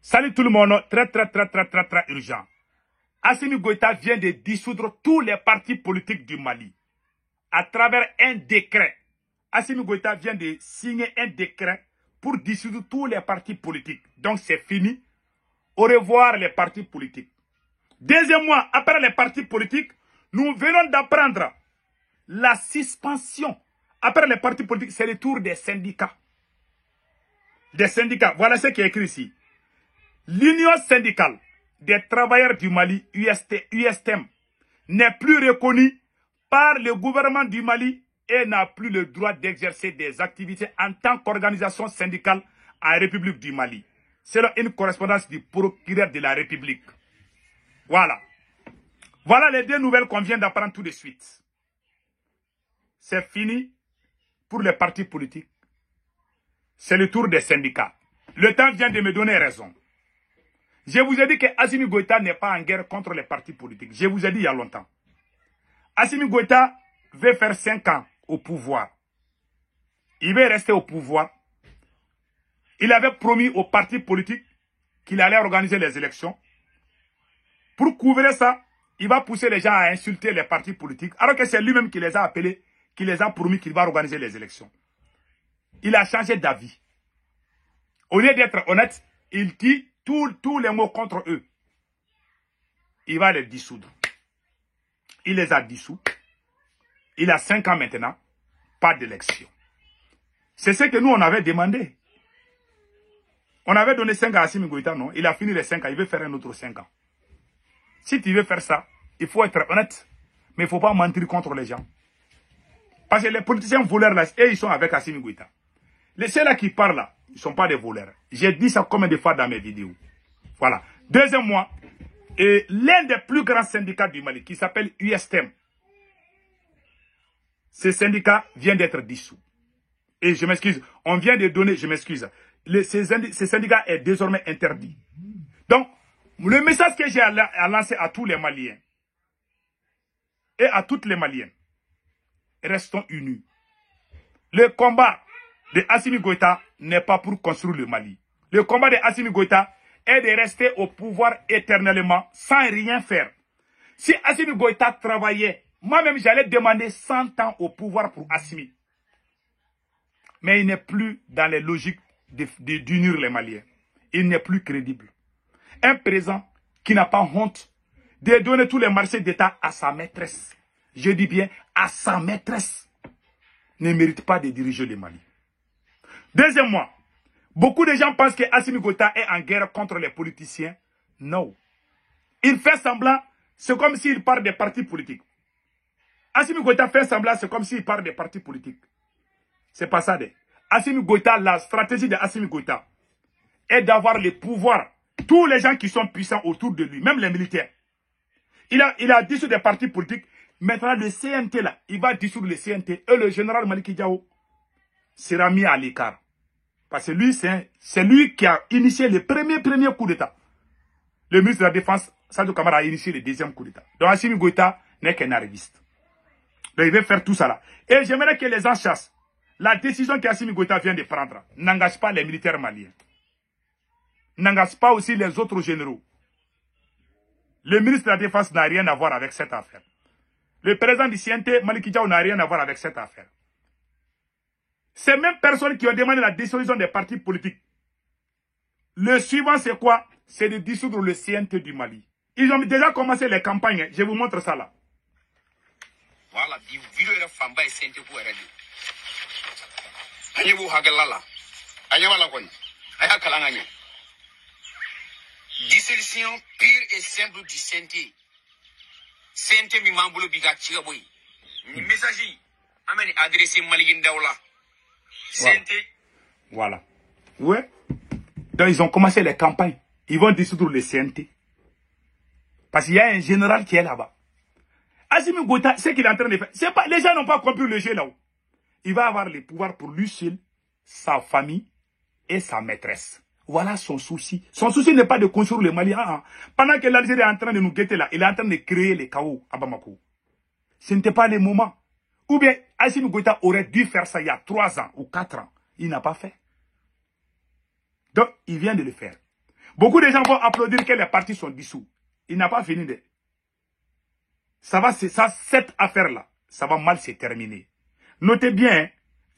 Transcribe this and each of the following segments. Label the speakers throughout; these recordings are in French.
Speaker 1: Salut tout le monde, très urgent. Assimi Goïta vient de dissoudre tous les partis politiques du Mali. À travers un décret. Assimi Goïta vient de signer un décret pour dissoudre tous les partis politiques. Donc c'est fini. Au revoir les partis politiques. Deuxième mois, après les partis politiques, nous venons d'apprendre la suspension. Après les partis politiques, c'est le tour des syndicats. Des syndicats, voilà ce qui est écrit ici. L'Union syndicale des travailleurs du Mali, USTM, n'est plus reconnue par le gouvernement du Mali et n'a plus le droit d'exercer des activités en tant qu'organisation syndicale en République du Mali. Selon une correspondance du procureur de la République. Voilà. Voilà les deux nouvelles qu'on vient d'apprendre tout de suite. C'est fini pour les partis politiques. C'est le tour des syndicats. Le temps vient de me donner raison. Je vous ai dit que Assimi Goïta n'est pas en guerre contre les partis politiques. Je vous ai dit il y a longtemps. Assimi Goïta veut faire 5 ans au pouvoir. Il veut rester au pouvoir. Il avait promis aux partis politiques qu'il allait organiser les élections. Pour couvrir ça, il va pousser les gens à insulter les partis politiques, alors que c'est lui-même qui les a appelés, qui les a promis qu'il va organiser les élections. Il a changé d'avis. Au lieu d'être honnête, il dit tous les mots contre eux. Il va les dissoudre. Il les a dissous. Il a 5 ans maintenant. Pas d'élection. C'est ce que nous, on avait demandé. On avait donné 5 ans à Assimi Goïta, non? Il a fini les 5 ans. Il veut faire un autre 5 ans. Si tu veux faire ça, il faut être honnête. Mais il ne faut pas mentir contre les gens. Parce que les politiciens voleurs, là, ils sont avec Assimi Goïta. Ceux-là qui parlent là, ils ne sont pas des voleurs. J'ai dit ça combien de fois dans mes vidéos. Voilà. Deuxième mois, l'un des plus grands syndicats du Mali, qui s'appelle USTM, ce syndicat vient d'être dissous. Et je m'excuse, on vient de donner, je m'excuse, ce syndicat est désormais interdit. Donc, le message que j'ai à lancer à tous les Maliens et à toutes les Maliennes, restons unis. Le combat de Assimi Goïta n'est pas pour construire le Mali. Le combat de Assimi Goïta est de rester au pouvoir éternellement sans rien faire. Si Assimi Goïta travaillait, moi-même j'allais demander 100 ans au pouvoir pour Assimi. Mais il n'est plus dans les logiques d'unir les Maliens. Il n'est plus crédible. Un président qui n'a pas honte de donner tous les marchés d'État à sa maîtresse. Je dis bien à sa maîtresse. Ne mérite pas de diriger le Mali. Deuxièmement, beaucoup de gens pensent que Assimi Goïta est en guerre contre les politiciens. Non. Il fait semblant, c'est comme s'il parle des partis politiques. Assimi Goïta fait semblant, c'est comme s'il parle des partis politiques. C'est pas ça. Assimi Goïta, la stratégie de Assimi Goïta est d'avoir le pouvoir. Tous les gens qui sont puissants autour de lui, même les militaires. Il a dissous des partis politiques. Maintenant, le CNT, là, il va dissoudre le CNT. Et le général Maliki Diao sera mis à l'écart. Parce que lui, c'est lui qui a initié le premier coup d'État. Le ministre de la Défense, Sadou Kamara, a initié le deuxième coup d'État. Donc, Assimi Goïta n'est qu'un arriviste. Donc, il veut faire tout ça là. Et j'aimerais que les gens chassent. La décision qu'Assimi Goïta vient de prendre n'engage pas les militaires maliens. N'engage pas aussi les autres généraux. Le ministre de la Défense n'a rien à voir avec cette affaire. Le président du CNT, Maliki Diao, n'a rien à voir avec cette affaire. Ces mêmes personnes qui ont demandé la dissolution des partis politiques. Le suivant, c'est quoi? C'est de dissoudre le CNT du Mali. Ils ont déjà commencé les campagnes. Je vous montre ça là. Voilà,
Speaker 2: dissolution pure et simple du CNT. CNT mi mambulo biga chigaboy. Ni message ameni adressé Maligin Daoula. CNT.
Speaker 1: Voilà. Ouais. Donc ils ont commencé les campagnes. Ils vont dissoudre le CNT. Parce qu'il y a un général qui est là-bas. Assimi Goïta, ce qu'il est en train de faire, c'est pas, les gens n'ont pas compris le jeu là-haut. Il va avoir le pouvoir pour lui seul, sa famille et sa maîtresse. Voilà son souci. Son souci n'est pas de construire le Mali. Pendant que l'Algérie est en train de nous guetter là, il est en train de créer les chaos à Bamako. Ce n'était pas le moment. Ou bien, Assimi Goïta aurait dû faire ça il y a 3 ans ou 4 ans. Il n'a pas fait. Donc, il vient de le faire. Beaucoup de gens vont applaudir que les partis sont dissous. Il n'a pas fini de... Ça va, c'est ça, cette affaire-là, ça va mal se terminer. Notez bien, hein,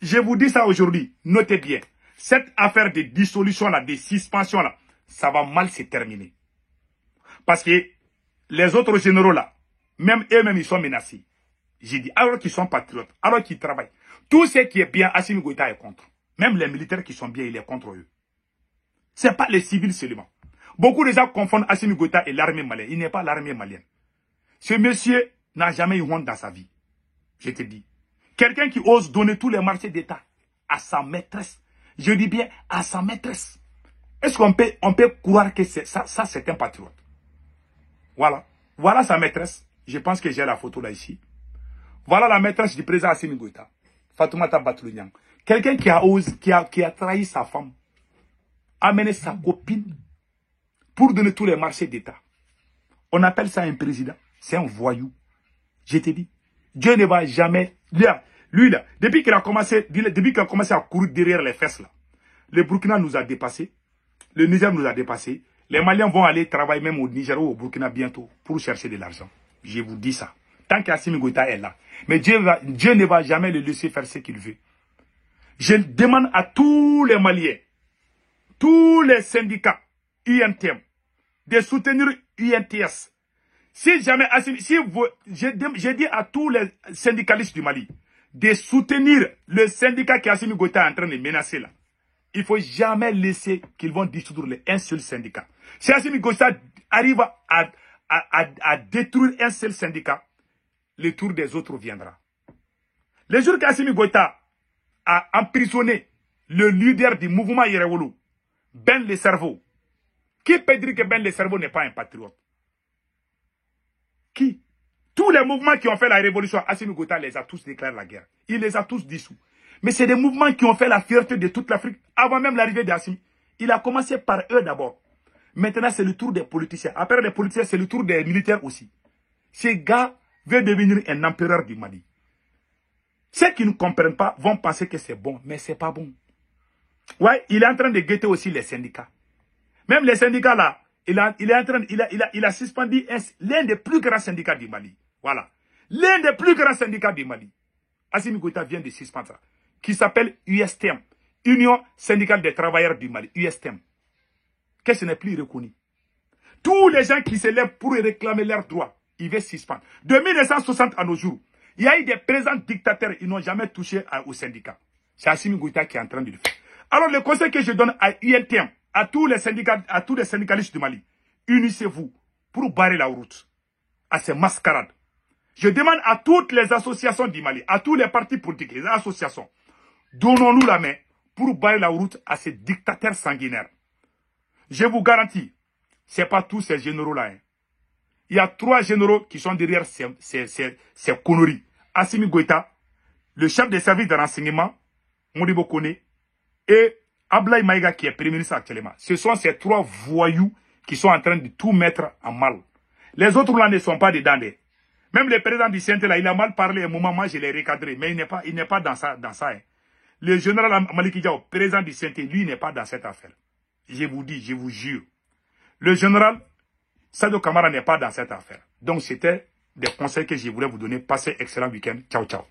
Speaker 1: je vous dis ça aujourd'hui, notez bien. Cette affaire de dissolution-là, de suspension-là, ça va mal se terminer. Parce que les autres généraux-là, même eux-mêmes, ils sont menacés. J'ai dit, alors qu'ils sont patriotes, alors qu'ils travaillent. Tout ce qui est bien, Assimi Goïta est contre. Même les militaires qui sont bien, il est contre eux. Ce n'est pas les civils seulement. Beaucoup de gens confondent Assimi Goïta et l'armée malienne. Il n'est pas l'armée malienne. Ce monsieur n'a jamais eu honte dans sa vie. Je te dis. Quelqu'un qui ose donner tous les marchés d'État à sa maîtresse. Je dis bien à sa maîtresse. Est-ce qu'on peut croire que ça c'est un patriote? Voilà. Voilà sa maîtresse. Je pense que j'ai la photo là ici. Voilà la maîtresse du président Assimi Goïta. Fatoumata Batoulou-Niang. Quelqu'un qui a trahi sa femme. Amené sa copine pour donner tous les marchés d'État. On appelle ça un président. C'est un voyou. Je te dis. Dieu ne va jamais... Lui là, depuis qu'il a commencé à courir derrière les fesses là, le Burkina nous a dépassés. Le Niger nous a dépassés. Les Maliens vont aller travailler même au Niger ou au Burkina bientôt pour chercher de l'argent. Je vous dis ça. Tant qu'Assimi Goïta est là. Mais Dieu ne va jamais le laisser faire ce qu'il veut. Je demande à tous les Maliens, tous les syndicats UNTM, de soutenir UNTS. Si jamais, j'ai dit à tous les syndicalistes du Mali, de soutenir le syndicat qui Assimi Goïta est en train de menacer là. Il ne faut jamais laisser qu'ils vont dissoudre un seul syndicat. Si Assimi Goïta arrive à détruire un seul syndicat, le tour des autres viendra. Le jour qu'Assimi Goïta a emprisonné le leader du mouvement Yerewolu, Ben Le Cerveau, qui peut dire que Ben Le Cerveau n'est pas un patriote? Qui? Tous les mouvements qui ont fait la révolution, Assimi Goïta les a tous déclaré la guerre. Il les a tous dissous. Mais c'est des mouvements qui ont fait la fierté de toute l'Afrique avant même l'arrivée d'Assimi. Il a commencé par eux d'abord. Maintenant, c'est le tour des politiciens. Après les politiciens, c'est le tour des militaires aussi. Ces gars veulent devenir un empereur du Mali. Ceux qui ne comprennent pas vont penser que c'est bon, mais c'est pas bon. Ouais, il est en train de guetter aussi les syndicats. Même les syndicats là, il a suspendu l'un des plus grands syndicats du Mali. Voilà. L'un des plus grands syndicats du Mali. Assimi Goïta vient de suspendre ça. Qui s'appelle USTM. Union syndicale des travailleurs du Mali. USTM. Que ce n'est plus reconnu. Tous les gens qui se lèvent pour réclamer leurs droits, ils veulent suspendre. De 1960 à nos jours, il y a eu des présents dictateurs, ils n'ont jamais touché au syndicat. C'est Assimi Goïta qui est en train de le faire. Alors le conseil que je donne à UNTM, à tous les syndicalistes du Mali, unissez-vous pour barrer la route à ces mascarades. Je demande à toutes les associations du Mali, à tous les partis politiques, les associations, donnons-nous la main pour barrer la route à ces dictateurs sanguinaires. Je vous garantis, ce n'est pas tous ces généraux-là. Hein. Il y a 3 généraux qui sont derrière ces conneries. Assimi Goïta, le chef des services de renseignement, Modibo Kone, et Ablaye Maïga qui est premier ministre actuellement. Ce sont ces 3 voyous qui sont en train de tout mettre en mal. Les autres là ne sont pas dedans. Même le président du CNT là, il a mal parlé un moment, moi je l'ai recadré, mais il n'est pas dans ça. Hein. Le général Maliki Diao, président du CNT, lui n'est pas dans cette affaire. Je vous dis, je vous jure. Le général Sadio Kamara n'est pas dans cette affaire. Donc c'était des conseils que je voulais vous donner. Passez excellent week-end. Ciao, ciao.